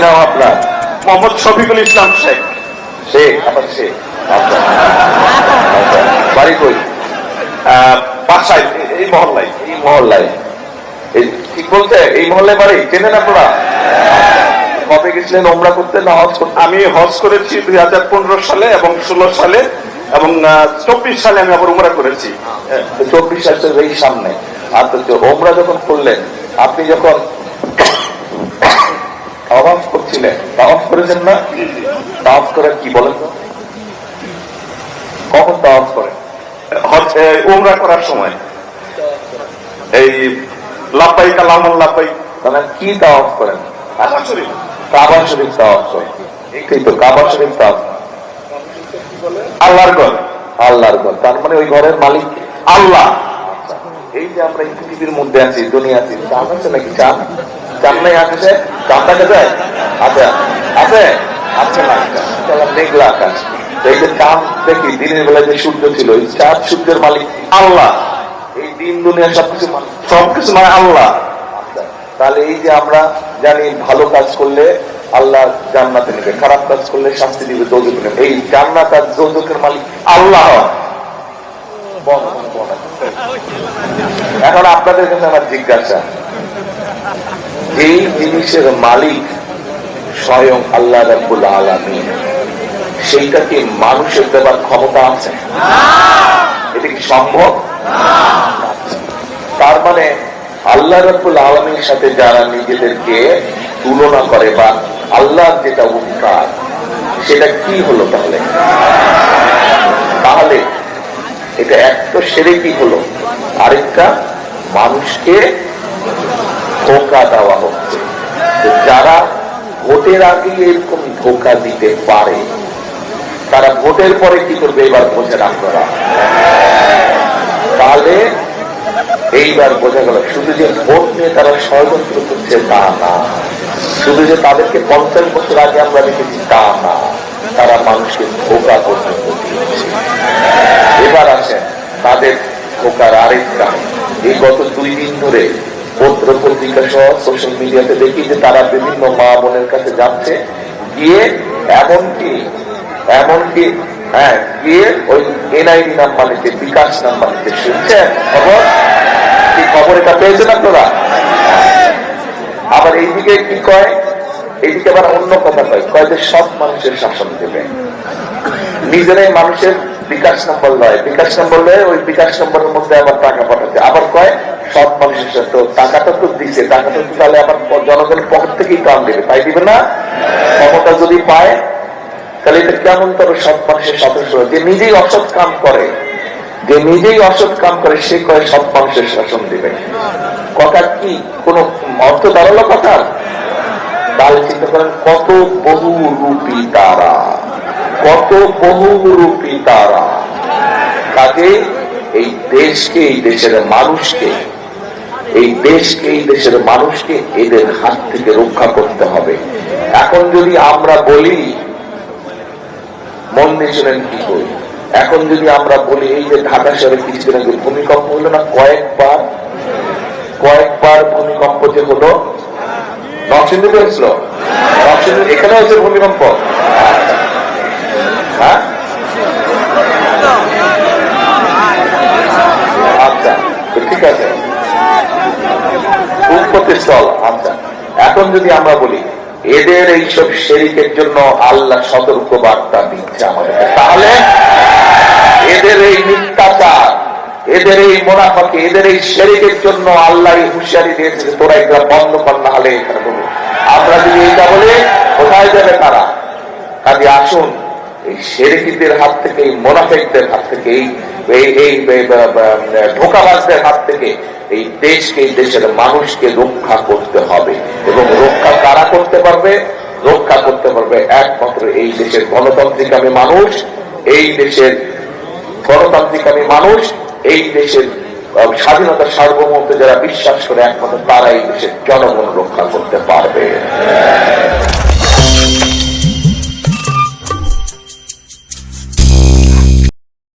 নাম আপনার? মোহাম্মদ শফিকুল ইসলাম শেখ। শেখ? আবার শেখ। আচ্ছা, বাড়ি কই? বাসায় এই মহল্লায়। এই মহল্লায়? ঠিক বলছে? এই মহল্লায় বাড়ি? চেনেন আপনারা? কবে গেছিলেন ওমরা করতে না হজ করতে? আমি হজ করেছি 2015 সালে এবং 16 সালে এবং 24 সালে আমি আবার উমরা করেছি। 24 সালের এই সামনে। আচ্ছা, ওমরা যখন করলেন, আপনি যখন তাওয়াফ করছিলেন, তাওয়াফ করেছেন না? তাওয়াফ করে কি বলেন? কখন তাওয়াফ করেন? উমরা করার সময় এই লাব্বাইক আল্লাহুম্মা লাব্বাইক, মানে কি তাওয়াফ করেন? কাবা শরীফ। কাবা শরীফ তাওয়াফ করেন। এই তো কাবা শরীফ তাওয়াফ। আল্লাহর ঘর। আল্লাহর ঘর, তার মানে ওই ঘরের মালিক আল্লাহ। এই যে আমরা এই পৃথিবীর মধ্যে আছি, দুনিয়া আছি, চান আছে নাকি? চান? চান নাই? আছে? চান দেখা যায়? আচ্ছা, আছে? আছে না? মেঘলা আকাশ। এই যে চাঁদ দেখি, দিনের বেলায় যে সূর্য ছিল, এই চাঁদ সূর্যের মালিক আল্লাহ। এই দিন দুনিয়া সবকিছু সবকিছু মানে আল্লাহ। তাহলে এই যে আমরা জানি ভালো কাজ করলে আল্লাহ জান্নাতে নেবে, খারাপ কাজ করলে শাস্তি দিবে, দোজখে নেবে। এই জান্নাত আর দোজখের মালিক আল্লাহ। এখন আপনাদের কাছে আমার জিজ্ঞাসা, এই জিনিসের মালিক স্বয়ং আল্লাহ রাব্বুল আলামিন, সেইটা কি মানুষের দেবার ক্ষমতা আছে? এটা কি সম্ভব? তার মানে আল্লাহ রাব্বুল আলামিনের সাথে যারা নিজেদেরকে তুলনা করে বা আল্লাহর যেটা উপকার, সেটা কি হলো তাহলে? তাহলে এটা এক তো শিরকি হলো, আরেকটা মানুষকে ধোঁকা দেওয়া হচ্ছে। যারা ভোটের আগে এরকম ধোঁকা দিতে পারে, তারা ভোটের পরে কি করবে এবার বোঝেন আপনারা। তাহলে এইবার বোঝা গেল, শুধু যে ভোট নিয়ে তারা ষড়যন্ত্র করছে তা না, শুধু যে তাদেরকে 50 বছর আগে আমরা দেখেছি তা না, তারা মানুষকে ধোঁকা পর্যন্ত দিয়েছে। এবার আসেন তাদের ধোঁকার আরেকটা, এই গত 2 দিন ধরে পত্র পত্রিকা সহ সোশ্যাল মিডিয়াতে দেখি যে তারা বিভিন্ন মা বোনের কাছে যাচ্ছে, গিয়ে এমনকি গিয়ে ওই এনআইডি নাম্বার নিতে, বিকাশ নাম্বার নিতে। শুনছেন খবর? কি খবর এটা পেয়েছেন আপনারা? আবার এইদিকে কি কয়, এইদিকে আবার অন্য কথা কয় যে সব মানুষের শাসন দেবে, নিজেরাই মানুষের বিকাশ নম্বর লয়, বিকাশ নম্বর লয়, ওই বিকাশ নম্বরের মধ্যে আবার টাকা পাঠাচ্ছে। আবার কয় সব মানুষের সাথে, টাকাটা তো দিচ্ছে, টাকাটা তো তাহলে আবার জনগণের পকেট থেকেই টান দেবে, তাই দিবে না? ক্ষমতা যদি পায় তাহলে এটা কেমন তবে সব মানুষের সদস্য, যে নিজেই অসৎ কাম করে, যে নিজেই অসৎ কাম করে, সে কয় সব মানুষের শাসন দিবে। কথা কি কোন অর্থ দাঁড়ালো কথা? তাহলে চিন্তা করেন কত বহুরূপী তারা, কত বহুরূপী তারা। কাজে এই দেশকে, এই দেশের মানুষকে, এই দেশকে, এই দেশের মানুষকে এদের হাত থেকে রক্ষা করতে হবে। এখন যদি আমরা বলি, মন দিয়ে শুনেন কি করি, এখন যদি আমরা বলি এই যে ঢাকা শহরে কিছুদিন আগে ভূমিকম্প হলো না, কয়েকবার ভূমিকম্প যে হলো, নরসিংদীতে হয়েছিল, নরসিংদী এখানে হয়েছে ভূমিকম্প। হ্যাঁ, আচ্ছা ঠিক আছে, উৎপত্তিস্থল। আচ্ছা, এখন যদি আমরা বলি এদের এইসব শিরকের জন্য আল্লাহ সতর্ক বার্তা দিচ্ছে আমাদেরকে, তাহলে এদের এই মিথ্যাচার, এদের এই মুনাফিকি, এদের এই শিরকের জন্য আল্লাহ হুঁশিয়ারি দিয়েছে যে তোরা এগুলা বন্ধ কর, না হলে এখানে বলবো। আমরা যদি এইটা বলি কোথায় যাবে তারা? কাজে আসুন এই শিরকিদের হাত থেকে, এই মুনাফিকদের হাত থেকে, এই ধোঁকাবাজদের হাত থেকে এই দেশকে, এই দেশের মানুষকে রক্ষা করতে হবে। এবং রক্ষা কারা করতে পারবে? রক্ষা করতে পারবে একমাত্র এই দেশের গণতান্ত্রিকামী মানুষ, এই দেশের গণতান্ত্রিকামী মানুষ, এই দেশের স্বাধীনতা সার্বভৌমত্বে যারা বিশ্বাস করে, একমাত্র তারা এই দেশের জনগণ রক্ষা করতে পারবে।